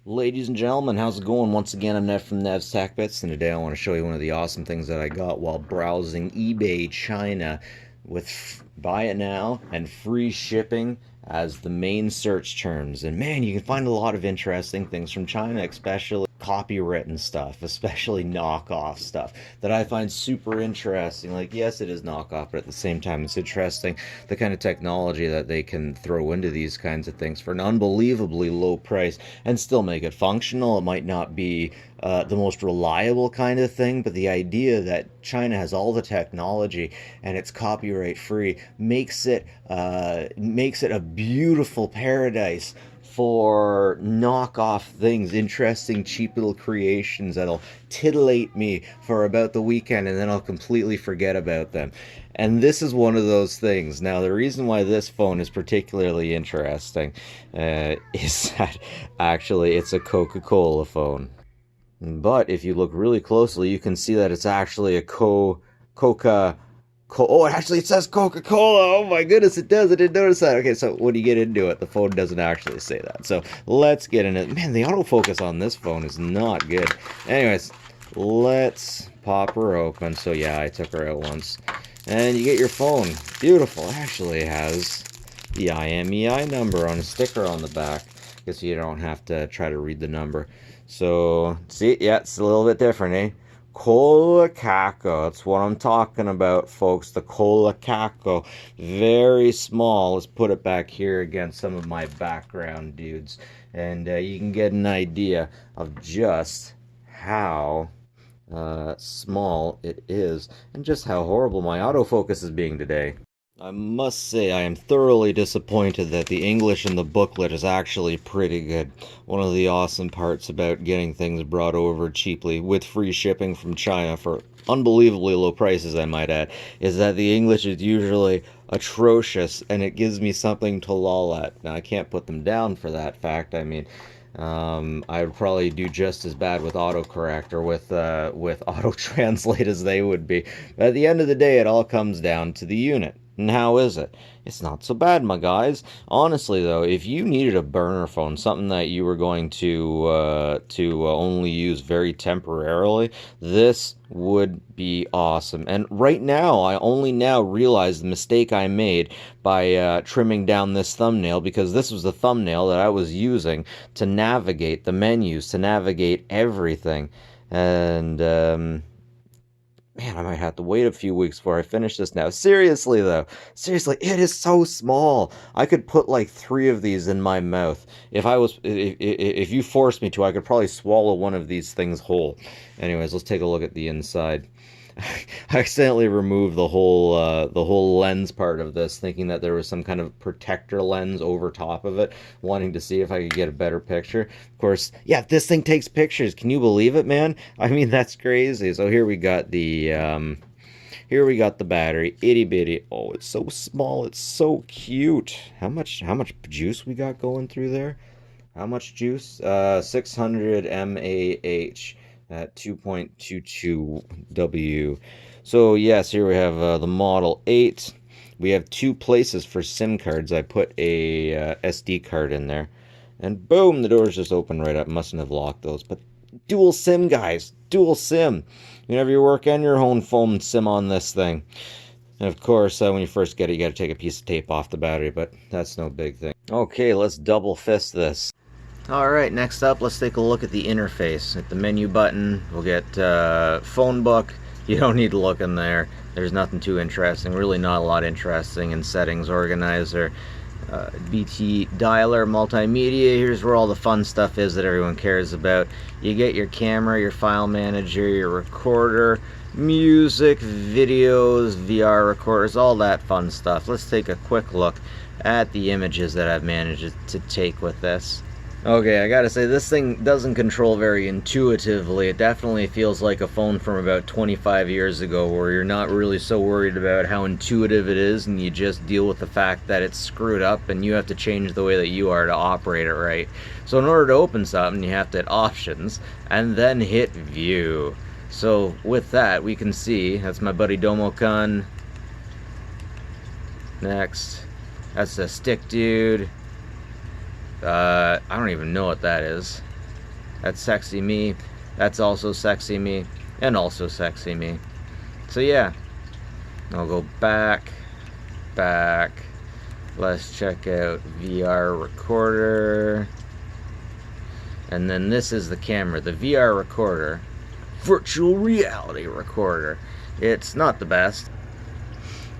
Ladies and gentlemen, how's it going? Once again, I'm Nev from Nev's Tech Bits, and today I want to show you one of the awesome things that I got while browsing eBay China with buy it now and free shipping as the main search terms. And man, you can find a lot of interesting things from China, especially copywritten stuff, especially knockoff stuff that I find super interesting. Like, yes, it is knockoff, but at the same time, it's interesting the kind of technology that they can throw into these kinds of things for an unbelievably low price and still make it functional. It might not be the most reliable kind of thing, but the idea that China has all the technology and it's copyright free makes it a beautiful paradise for knockoff things, interesting, cheap little creations that'll titillate me for about the weekend and then I'll completely forget about them. And this is one of those things. Now, the reason why this phone is particularly interesting is that actually it's a Coca-Cola phone. But if you look really closely, you can see that it's actually a Coca. Oh, actually, it says Coca-Cola. Oh my goodness, it does. I didn't notice that. Okay, so when you get into it, the phone doesn't actually say that. So let's get in it. Man, the autofocus on this phone is not good. Anyways, let's pop her open. So yeah, I took her out once. And you get your phone. Beautiful. It actually has the IMEI number on a sticker on the back. Guess you don't have to try to read the number. So, see, yeah, it's a little bit different, eh? Cola-Caco, that's what I'm talking about, folks. The Cola-Caco, very small. Let's put it back here against some of my background dudes, and you can get an idea of just how small it is, and just how horrible my autofocus is being today. I must say I am thoroughly disappointed that the English in the booklet is actually pretty good. One of the awesome parts about getting things brought over cheaply with free shipping from China for unbelievably low prices, I might add, is that the English is usually atrocious and it gives me something to loll at. Now, I can't put them down for that fact. I mean, I would probably do just as bad with autocorrect or with auto translate as they would be. But at the end of the day, it all comes down to the unit. And how is it? It's not so bad, my guys. Honestly, though, if you needed a burner phone, something that you were going to only use very temporarily, this would be awesome. And right now, I only now realize the mistake I made by trimming down this thumbnail, because this was the thumbnail that I was using to navigate the menus, to navigate everything. And man, I might have to wait a few weeks before I finish this now. Seriously, though. Seriously, it is so small. I could put like 3 of these in my mouth. If you forced me to, I could probably swallow one of these things whole. Anyways, let's take a look at the inside. I accidentally removed the whole lens part of this, thinking that there was some kind of protector lens over top of it, wanting to see if I could get a better picture. Of course, yeah, this thing takes pictures. Can you believe it, man? I mean, that's crazy. So here we got the battery, itty bitty. Oh, it's so small. It's so cute. How much juice we got going through there? How much juice? 600 mAh at 2.22 W. So yes, here we have the Model 8. We have 2 places for SIM cards. I put a SD card in there. And boom, the doors just open right up. Mustn't have locked those. But dual SIM, guys. Dual SIM. Whenever you work and your own phone SIM on this thing. And of course, when you first get it, you got to take a piece of tape off the battery. But that's no big thing. Okay, let's double fist this. Alright, next up, let's take a look at the interface. At the menu button, we'll get phone book. You don't need to look in there. There's nothing too interesting. Really not a lot interesting in settings organizer. BT dialer, multimedia. Here's where all the fun stuff is that everyone cares about. You get your camera, your file manager, your recorder, music, videos, VR recorders, all that fun stuff. Let's take a quick look at the images that I've managed to take with this. Okay, I gotta say, this thing doesn't control very intuitively. It definitely feels like a phone from about 25 years ago, where you're not really so worried about how intuitive it is, and you just deal with the fact that it's screwed up, and you have to change the way that you are to operate it right. So in order to open something, you have to hit Options, and then hit View. So with that, we can see, that's my buddy Domokun. Next. That's the stick dude. I don't even know what that is. That's sexy me. That's also sexy me. And also sexy me. So yeah, I'll go back. Let's check out VR recorder. And then this is the camera, the VR recorder. Virtual reality recorder. It's not the best,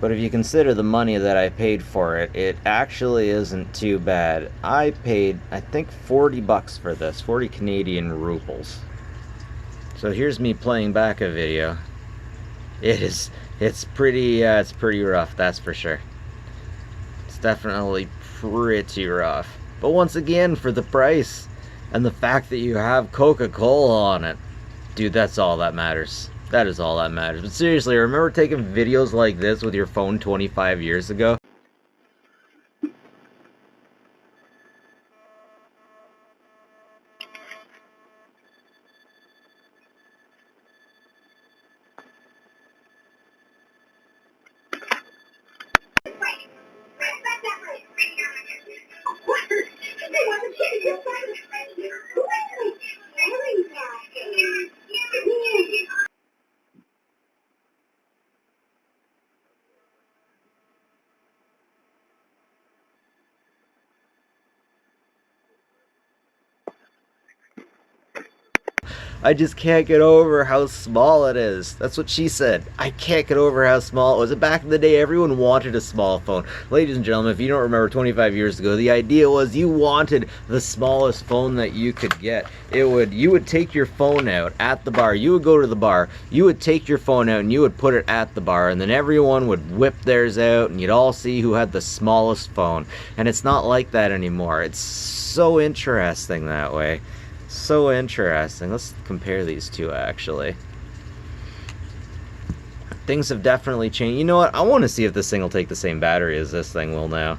but if you consider the money that I paid for it, it actually isn't too bad. I paid, I think, 40 bucks for this, 40 Canadian rubles. So here's me playing back a video. It's pretty rough, that's for sure. It's definitely pretty rough. But once again, for the price and the fact that you have Coca-Cola on it, dude, that's all that matters. That is all that matters. But seriously, remember taking videos like this with your phone 25 years ago? I just can't get over how small it is. That's what she said. I can't get over how small it was. And back in the day, everyone wanted a small phone. Ladies and gentlemen, if you don't remember 25 years ago, the idea was you wanted the smallest phone that you could get. You would take your phone out at the bar. You would go to the bar. You would take your phone out and you would put it at the bar. And then everyone would whip theirs out and you'd all see who had the smallest phone. And it's not like that anymore. It's so interesting that way. So interesting. Let's compare these two, actually. Things have definitely changed. You know what? I want to see if this thing will take the same battery as this thing will now.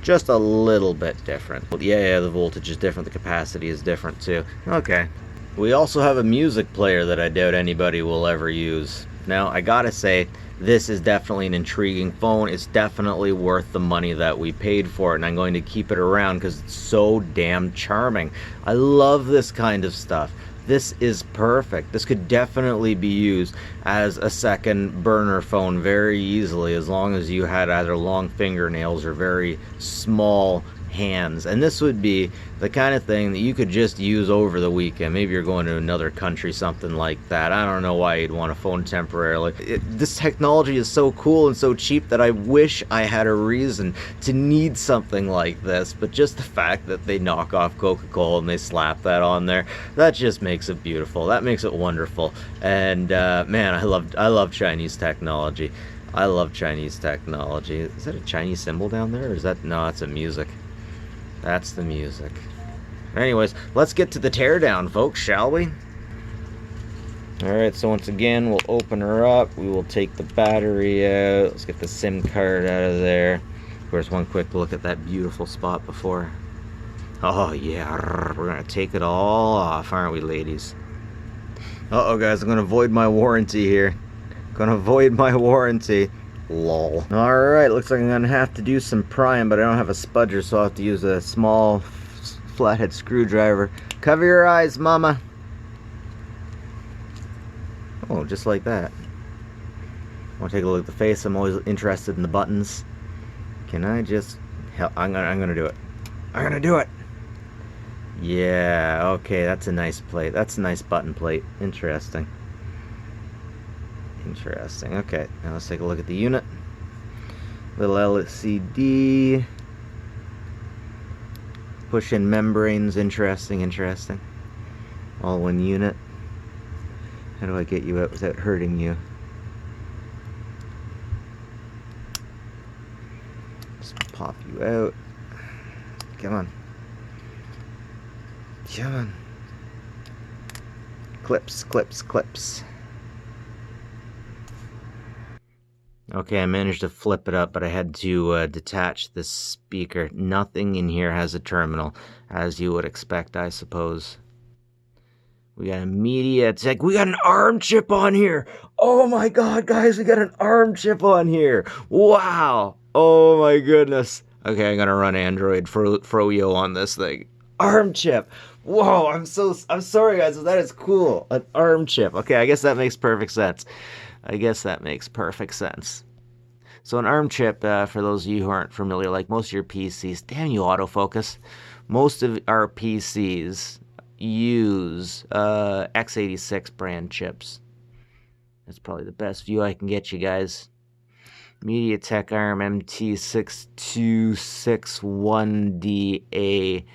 Just a little bit different. Yeah, the voltage is different. The capacity is different, too. Okay. We also have a music player that I doubt anybody will ever use. Now, I gotta say, this is definitely an intriguing phone. It's definitely worth the money that we paid for it, and I'm going to keep it around because it's so damn charming. I love this kind of stuff. This is perfect. This could definitely be used as a second burner phone very easily, as long as you had either long fingernails or very small hands. And this would be the kind of thing that you could just use over the weekend. Maybe you're going to another country, something like that. I don't know why you'd want a phone temporarily. This technology is so cool and so cheap that I wish I had a reason to need something like this, but just the fact that they knock off Coca-Cola and they slap that on there, that just makes it beautiful. That makes it wonderful. And man, I love Chinese technology. I love Chinese technology. Is that a Chinese symbol down there, or is that, no, that's a music. That's the music. Anyways, let's get to the teardown, folks, shall we? Alright, so once again, we'll open her up. We will take the battery out. Let's get the SIM card out of there. Of course, one quick look at that beautiful spot before. Oh, yeah. We're going to take it all off, aren't we, ladies? Uh-oh, guys, I'm going to void my warranty here. Gonna void my warranty. Lol. Alright, looks like I'm gonna have to do some prying, but I don't have a spudger, so I'll have to use a small flathead screwdriver. Cover your eyes, mama. Oh, just like that. I want to take a look at the face. I'm always interested in the buttons. Can I just... Hell, I'm gonna do it. I'm gonna do it! Yeah, okay, that's a nice plate. That's a nice button plate. Interesting. Interesting. Okay, now let's take a look at the unit. Little LCD. Push-in membranes. Interesting, interesting. All one unit. How do I get you out without hurting you? Just pop you out. Come on. Come on. Clips, clips, clips. Okay, I managed to flip it up, but I had to detach this speaker. Nothing in here has a terminal, as you would expect, I suppose. We got a media tech. We got an ARM chip on here. Oh my god, guys, we got an ARM chip on here. Wow. Oh my goodness. Okay, I'm gonna run Android Froyo on this thing. Arm chip. Whoa, I'm sorry guys, that is cool. An arm chip. Okay, I guess that makes perfect sense. I guess that makes perfect sense. So an ARM chip, for those of you who aren't familiar, like most of your PCs, damn you autofocus, most of our PCs use x86 brand chips. That's probably the best view I can get you guys. MediaTek ARM MT6261DA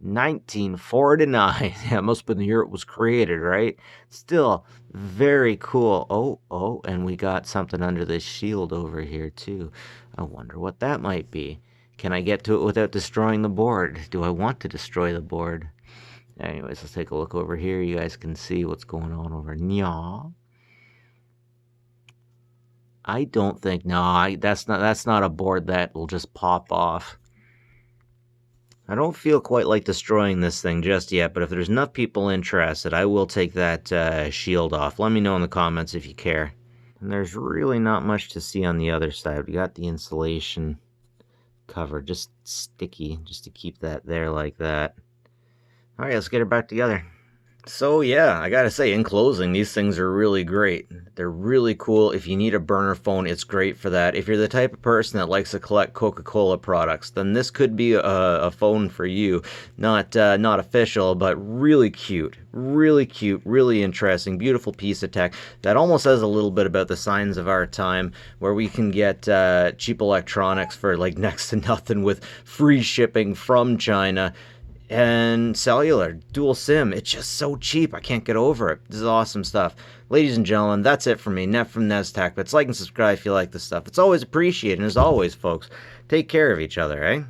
1949. Yeah, it must have been the year it was created, right? Still very cool. Oh, and we got something under this shield over here too. I wonder what that might be. Can I get to it without destroying the board? Do I want to destroy the board? Anyways, let's take a look over here. You guys can see what's going on over here. I don't think, no, that's not a board that will just pop off. I don't feel quite like destroying this thing just yet, but if there's enough people interested, I will take that shield off. Let me know in the comments if you care. And there's really not much to see on the other side. We got the insulation cover, just sticky, just to keep that there like that. All right, let's get it back together. So yeah, I gotta say, in closing, these things are really great. They're really cool. If you need a burner phone, it's great for that. If you're the type of person that likes to collect Coca-Cola products, then this could be a phone for you. Not official, but really cute, really interesting, beautiful piece of tech that almost says a little bit about the signs of our time, where we can get cheap electronics for like next to nothing with free shipping from China. And cellular, dual SIM, it's just so cheap. I can't get over it. This is awesome stuff. Ladies and gentlemen, that's it for me. Net from NesTech. But like and subscribe if you like this stuff. It's always appreciated. And as always, folks, take care of each other, eh?